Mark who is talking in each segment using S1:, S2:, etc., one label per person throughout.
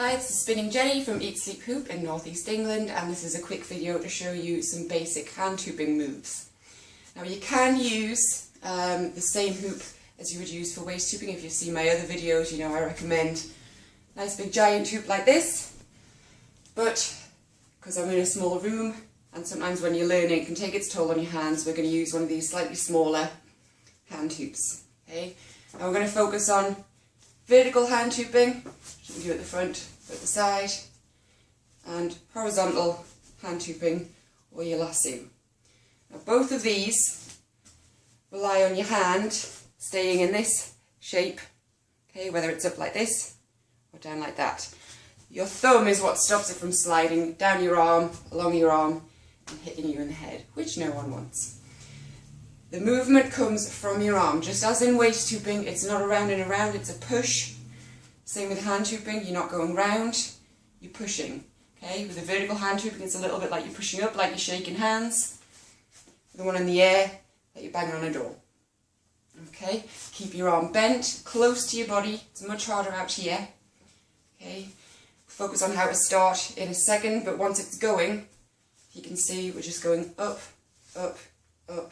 S1: Hi, it's the Spinning Jenny from Eat Sleep Hoop in North East England, and this is a quick video to show you some basic hand hooping moves. Now you can use the same hoop as you would use for waist hooping. If you've seen my other videos, you know I recommend a nice big giant hoop like this, but because I'm in a small room and sometimes when you're learning it can take its toll on your hands, we're going to use one of these slightly smaller hand hoops. Okay? Now we're going to focus on vertical hand hooping, which you can do at the front or at the side, and horizontal hand hooping or your lasso. Now both of these rely on your hand staying in this shape, okay, whether it's up like this or down like that. Your thumb is what stops it from sliding down your arm, along your arm and hitting you in the head, which no one wants. The movement comes from your arm, just as in waist hooping, it's not a round and around, it's a push. Same with hand hooping, you're not going round, you're pushing. Okay, with the vertical hand hooping, it's a little bit like you're pushing up, like you're shaking hands. The one in the air, like you're banging on a door. Okay, keep your arm bent, close to your body, it's much harder out here. Okay, focus on how to start in a second, but once it's going, you can see we're just going up, up, up.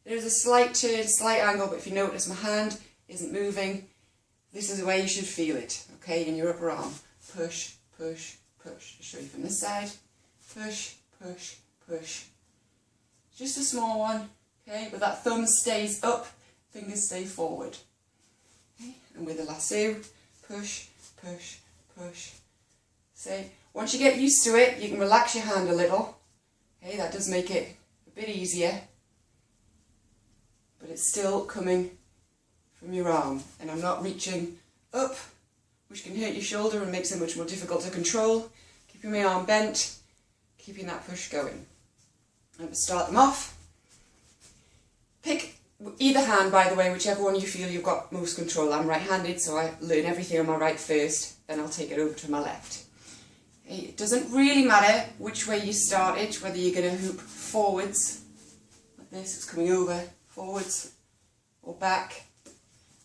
S1: There's a slight turn, slight angle, but if you notice my hand isn't moving, this is where you should feel it, okay, in your upper arm. Push, push, push. I'll show you from this side. Push, push, push. Just a small one, okay, but that thumb stays up, fingers stay forward. Okay? And with the lasso, push, push, push. So once you get used to it, you can relax your hand a little. Okay, that does make it a bit easier. But it's still coming from your arm, and I'm not reaching up, which can hurt your shoulder and makes it much more difficult to control. Keeping my arm bent, keeping that push going. I'm going to start them off. Pick either hand, by the way, whichever one you feel you've got most control. I'm right-handed, so I learn everything on my right first, then I'll take it over to my left. It doesn't really matter which way you start it, whether you're going to hoop forwards, like this, it's coming over, forwards or back.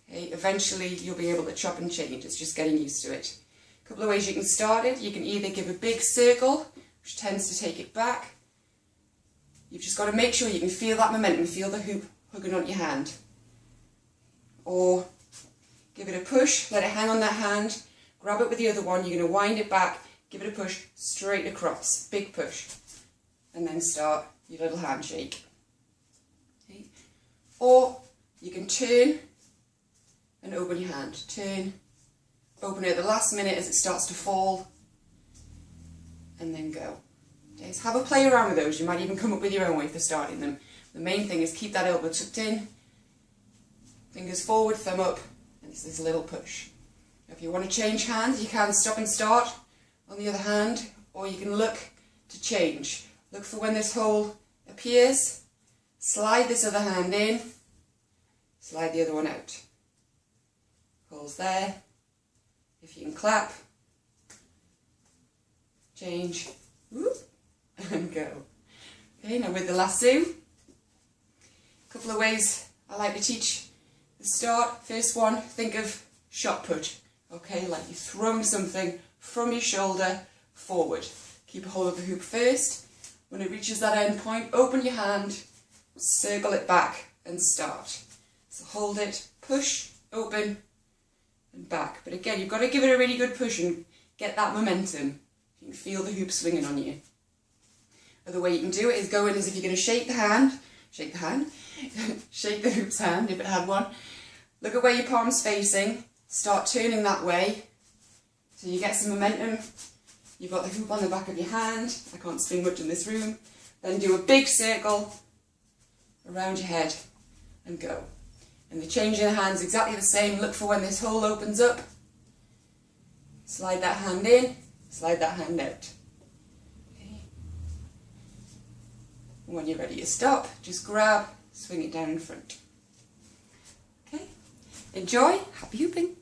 S1: Okay, eventually you'll be able to chop and change, it's just getting used to it. A couple of ways you can start it. You can either give a big circle, which tends to take it back. You've just got to make sure you can feel that momentum, feel the hoop hooking on your hand. Or give it a push, let it hang on that hand, grab it with the other one, you're going to wind it back, give it a push straight across, big push, and then start your little handshake. Okay. Or you can turn and open your hand. Turn, open it at the last minute as it starts to fall, and then go. Okay, so have a play around with those. You might even come up with your own way for starting them. The main thing is keep that elbow tucked in, fingers forward, thumb up, and it's this little push. If you want to change hands, you can stop and start on the other hand, or you can look to change. Look for when this hole appears, slide this other hand in, slide the other one out. Holes there. If you can clap, change, whoop, and go. Okay, now with the lasso, a couple of ways I like to teach the start. First one, think of shot put. Okay, like you're throwing something from your shoulder forward. Keep a hold of the hoop first. When it reaches that end point, open your hand, circle it back and start. So hold it, push, open and back. But again, you've got to give it a really good push and get that momentum. You can feel the hoop swinging on you. Other way you can do it is go in as if you're going to shake the hand, shake the hoop's hand if it had one. Look at where your palm's facing, start turning that way so you get some momentum. You've got the hoop on the back of your hand, I can't swing much in this room. Then do a big circle around your head and go. And the change in the hand's exactly the same. Look for when this hole opens up. Slide that hand in, slide that hand out. Okay. And when you're ready to stop, just grab, swing it down in front. Okay. Enjoy, happy hooping.